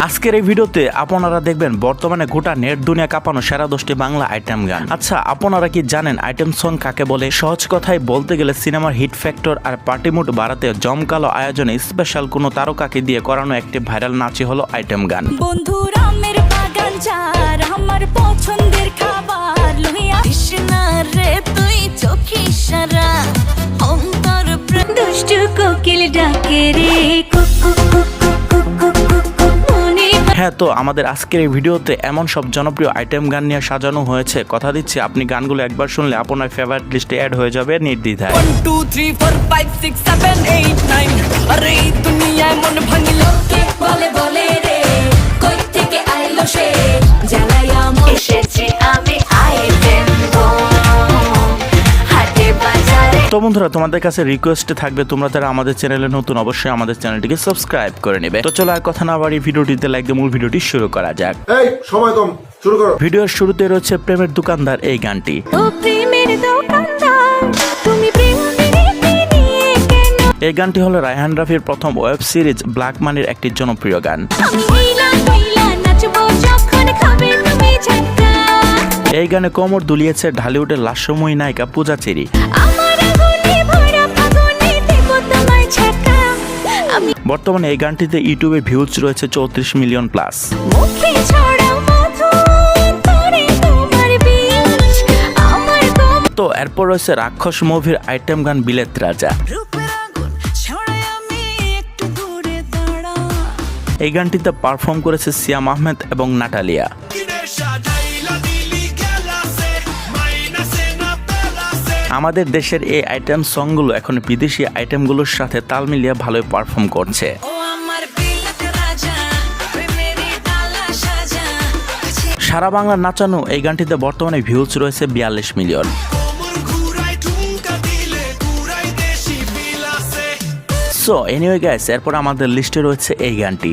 আজকের এই ভিডিওতে আপনারা দেখবেন বর্তমানে গোটা নেট দুনিয়া কাঁপানো সেরা 10টি বাংলা আইটেম গান। আচ্ছা, আপনারা কি জানেন আইটেম সং কাকে বলে? সহজ কথায় বলতে গেলে সিনেমার হিট ফ্যাক্টর আর পার্টি মুড বাড়াতে জমকালো আয়োজনে স্পেশাল কোনো তারকাকে দিয়ে করানো একটি ভাইরাল নাচই হলো আইটেম গান। বন্ধুরা আমের বাগান যার আমার পছন্দের খাবার লইয়া কৃষ্ণা রে তুই চোখে সারা অন্তর দুষ্টু কোকিল ডাকে রে হ্যাঁ, তো আমাদের আজকের এই ভিডিওতে এমন সব জনপ্রিয় আইটেম গান নিয়ে সাজানো হয়েছে, কথা দিচ্ছি আপনি গানগুলো একবার শুনলে আপনার ফেভারিট লিস্টে অ্যাড হয়ে যাবে নির্দ্বিধায়। 1 2 3 4 5 6 7 8 9 আরে দুনিয়ায় মন ভাঙিল কে বলে বলে রে কই থেকে আইলো সে জ্বালায়া মন এসেছি আমি আইটেম হাটে বাজারে। তো বন্ধুরা, তোমাদের কাছে রিকোয়েস্ট থাকবে তোমরা যারা আমাদের চ্যানেলে নতুন অবশ্যই আমাদের চ্যানেলটিকে সাবস্ক্রাইব করে নেবে। তো চলো আর কথা না বাড়ি ভিডিওটিতে লাইক দিয়ে মূল ভিডিওটি শুরু করা যাক। এই সময় কম, শুরু করো। ভিডিওর শুরুতে রয়েছে প্রেমের দোকানদার এই গানটি। ও প্রেমের দোকানদার তুমি প্রেম নিয়ে কেন? এই গানটি হলো রায়হান রাফির প্রথম ওয়েব সিরিজ ব্ল্যাক মানির একটি জনপ্রিয় গান। আমি হইলা নাচবো যখন খাবে তুমি ঝাটকা। এই গানে কোমর দুলিয়েছে ঢালিউডের লাস্যময়ী নায়িকা পূজা চেরি। আমার আগুনে ভরা ফাগুনে দেব তোমায় ঝাটকা। আমি বর্তমানে এই গানটিতে ইউটিউবে ভিউজ রয়েছে 34 মিলিয়ন প্লাস। মুখে ছড়াও মধু তোরে তোমার বিষ আমার গম তো এরপর রয়েছে রাক্ষস মুভির আইটেম গান বিলেত রাজা। রূপের আগুন ছড়ায় আমি একটু দূরে দাঁড়া এই গানটিতে পারফর্ম করেছে সিয়াম আহমেদ এবং নাটালিয়া। আমাদের দেশের এই আইটেম সংগুলো এখন বিদেশি আইটেমগুলোর সাথে তাল মিলিয়ে ভালোই পারফর্ম করছে। ও আমার বিলেত রাজা প্রেমেরই ডালা সাজা সারা বাংলা নাচানো এই গানটিতে বর্তমানে ভিউজ রয়েছে 42 মিলিয়ন। সো এনিওয়ে গাইস, এরপর আমাদের লিস্টে রয়েছে এই গানটি।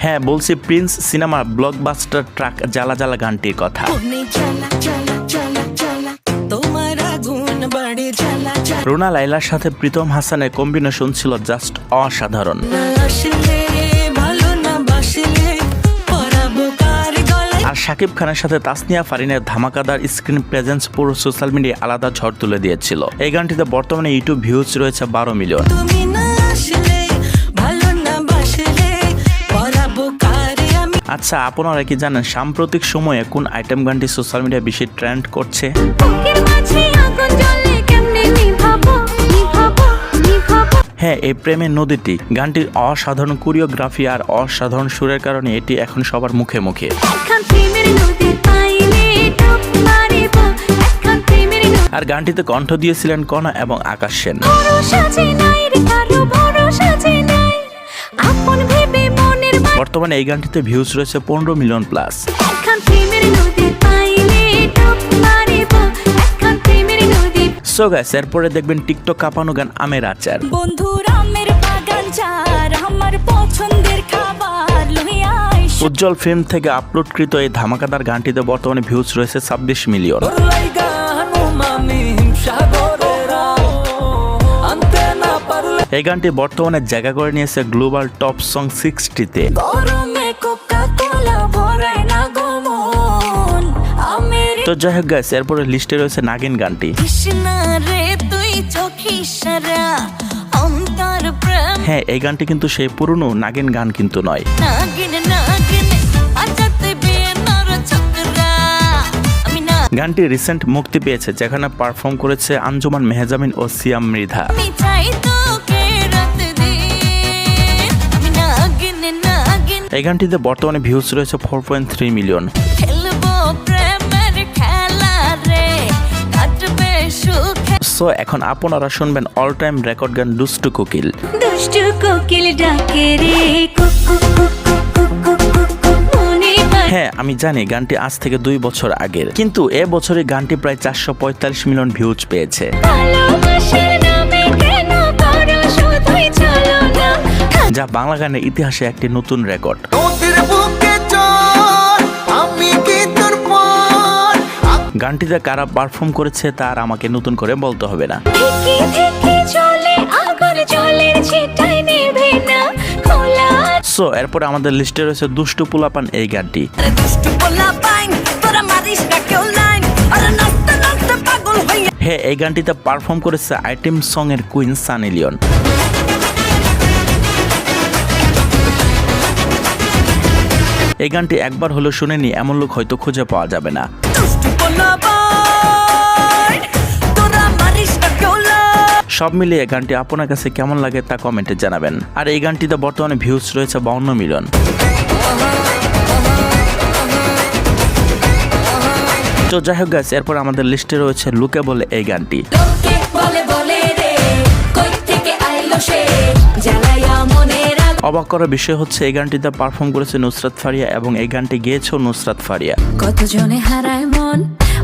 হ্যাঁ, বলছি প্রিন্স সিনেমার ব্লকবাস্টার ট্র্যাক জ্বালা জ্বালা গানটির কথা। মনে জ্বালা জ্বালা জ্বালা জ্বালা তোমার আগুন বাড়ে জ্বালা জ্বালা রুনা লাইলার সাথে প্রীতম হাসানের কম্বিনেশন ছিল জাস্ট অসাধারণ। না আসলে ভালো না বাসলে পরাবো কার গলায় আর শাকিব খানের সাথে তাসনিয়া ফারিনের ধামাকাদার স্ক্রিন প্রেজেন্স পুরো সোশ্যাল মিডিয়ায় আলাদা ঝড় তুলে দিয়েছিল। এই গানটিতে বর্তমানে ইউটিউব ভিউজ রয়েছে 12 মিলিয়ন। তুমি না আসলে ভালো না বাসলে পরাবো কারে আমি আচ্ছা, আপনারা কি জানেন সাম্প্রতিক সময়ে কোন আইটেম গানটি সোশ্যাল মিডিয়ায় বেশি ট্রেন্ড করছে? বুকের মাঝে আগুন জ্বলে কেমনে নিভাবো নিভাবো নিভাবো। হ্যাঁ, এই প্রেমের নদীটি গানটির অসাধারণ কোরিওগ্রাফি আর অসাধারণ সুরের কারণে এটি এখন সবার মুখে মুখে। এখন প্রেমের নদী পাইলে ডুব মারিব এখন প্রেমের নদী আর গানটিতে কণ্ঠ দিয়েছিলেন কণা এবং আকাশ সেন। ভরসা যে নাই রে কারো ভরসা যে নাই আপন ভেবে মনের বর্তমানে এই গানটিতে ভিউজ রয়েছে 15 মিলিয়ন প্লাস। এখন প্রেমের নদী পাইলে ডুব মারিব এখন প্রেমের নদী। সো গাইস, এরপরে দেখবেন টিকটক কাঁপানো গান আমের আচার। বন্ধুরা আমের বাগান যার আমার পছন্দের খাবার লইয়া আইস। উজ্জ্বল ফিল্ম থেকে আপলোডকৃত এই ধামাকাদার গানটিতে বর্তমানে ভিউজ রয়েছে 26 মিলিয়ন। লাইগা হানুমামি সাগরেরা আনতে না পারলে এই গানটি বর্তমানে জায়গা করে নিয়েছে গ্লোবাল টপ সং 60-তে। গরমে কোকা কোলা ভরায় না গমন আমের তো যাই হোক গাইস, এরপরে লিস্টে রয়েছে নাগিন গানটি। কৃষ্ণা রে তুই চোখে সারা অন্তর প্রেম হ্যাঁ, এই গানটি কিন্তু সেই পুরনো নাগিন গান কিন্তু নয়। নাগিন নাগিন আজাতে বেনার চক্রা আমি না গানটি রিসেন্ট মুক্তি পেয়েছে, যেখানে পারফর্ম করেছে আঞ্জুমান মেহজাবিন ও সিয়াম মৃধা। আমি চাই তোকে রাত দিন আমি নাগিন নাগিন এই গানটিতে বর্তমানে ভিউজ রয়েছে 4.3 মিলিয়ন। খেলবো প্রেমের খেলা রে কাটবে সুখে। সো এখন আপনারা শুনবেন অল টাইম রেকর্ড গান দুষ্টু কোকিল। দুষ্টু কোকিল ডাকে রে কুকু কুকু কুকু মনে পায়। হ্যাঁ, আমি জানি গানটি আজ থেকে 2 বছর আগের, কিন্তু এ বছরে গানটি প্রায় 445 মিলিয়ন ভিউজ পেয়েছে। ভালোবাসার নামে কেন করো শুধুই চলো না। যা বাংলা গানের ইতিহাসে একটি নতুন রেকর্ড। নদীর বুকে চল আমি কি তোর পর গানটিতে কারা পারফর্ম করেছে তার আমাকে নতুন করে বলতে হবে না। থেকে থেকে চলে আগুন সো এরপরে আমাদের লিস্টে রয়েছে দুষ্টু পোলাপান এই গানটি। আরে দুষ্টু পোলা পাইন তোরা মারিস না কেউ লাইন আরে নাচতে নাচতে পাগল হইয়া হ্যাঁ, এই গানটিতে পারফর্ম করেছে আইটেম সং এর কুইন সানি লিওন। এই গানটি একবার হলো শুনেনি এমন লোক হয়তো খুঁজে পাওয়া যাবে না। দুষ্টু পোলা পাইন তোরা মারিস না কেউ লাইন সব মিলিয়ে গানটি আপনার কাছে কেমন লাগে তা কমেন্টে জানাবেন। আর এই গানটিতে বর্তমানে ভিউজ রয়েছে 52 মিলিয়ন। তো যাই হোক গাইস, এরপর আমাদের লিস্টে রয়েছে লুকে বলে এই গানটি। লোকে বলে বলে রে কই থেকে আইলো সে জ্বালায়া মনের আগুন। অবাক করার বিষয় হচ্ছে এই গানটিতে পারফর্ম করেছে নুসরাত ফারিয়া এবং এই গানটি গেয়েছেও নুসরাত ফারিয়া। কতজনে হারায় মন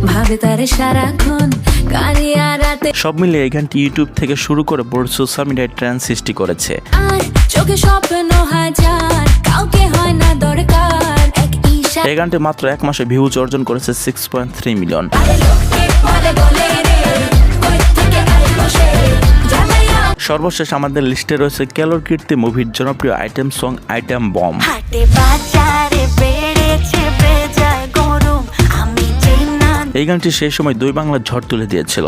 ভাবে তারে সারাক্ষণ কারিয়া রাতে সব মিলিয়ে এই গানটি ইউটিউব থেকে শুরু করে পুরো সোশ্যাল মিডিয়ায় ট্রেন্ড সৃষ্টি করেছে। আর চোখে স্বপ্ন হাজার কাউকে হয় না দরকার এক ঈশা। এই গানটি মাত্র এক মাসে ভিউজ অর্জন করেছে 6.3 মিলিয়ন। আরে লোকে বলে বলে রে কই থেকে আইলো সে জ্বালায়া। সর্বশেষ আমাদের লিস্টে রয়েছে কেলোর কীর্তি মুভির জনপ্রিয় আইটেম সং আইটেম বম। হাটে বাজারে বেড়েছে বেজায় গরম আমি চেনা। এই গানটি সেই সময় দুই বাংলার ঝড় তুলে দিয়েছিল।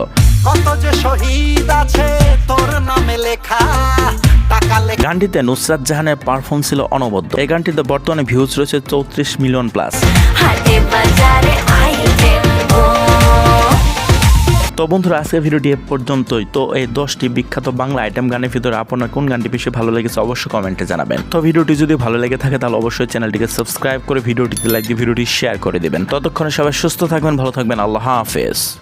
কত যে শহীদ আছে তোর নামে লেখা টাকা লেখা গানটিতে নুসরাত জাহানের পারফর্ম ছিল অনবদ্য। এই গানটিতে বর্তমানে ভিউজ রয়েছে 34 মিলিয়ন প্লাস। হাটে বাজারে আইটেম তো বন্ধুরা, আজকের ভিডিওটি এ পর্যন্তই। তো এই 10টি বিখ্যাত বাংলা আইটেম গানের ভিতরে আপনার কোন গানটি বেশি ভালো লেগেছে অবশ্যই কমেন্টে জানাবেন। তো ভিডিওটি যদি ভালো লেগে থাকে তাহলে অবশ্যই চ্যানেলটিকে সাবস্ক্রাইব করে ভিডিওটিতে লাইক দিয়ে ভিডিওটি শেয়ার করে দিবেন। ততক্ষণে সবাই সুস্থ থাকবেন, ভালো থাকবেন। আল্লাহ হাফেজ।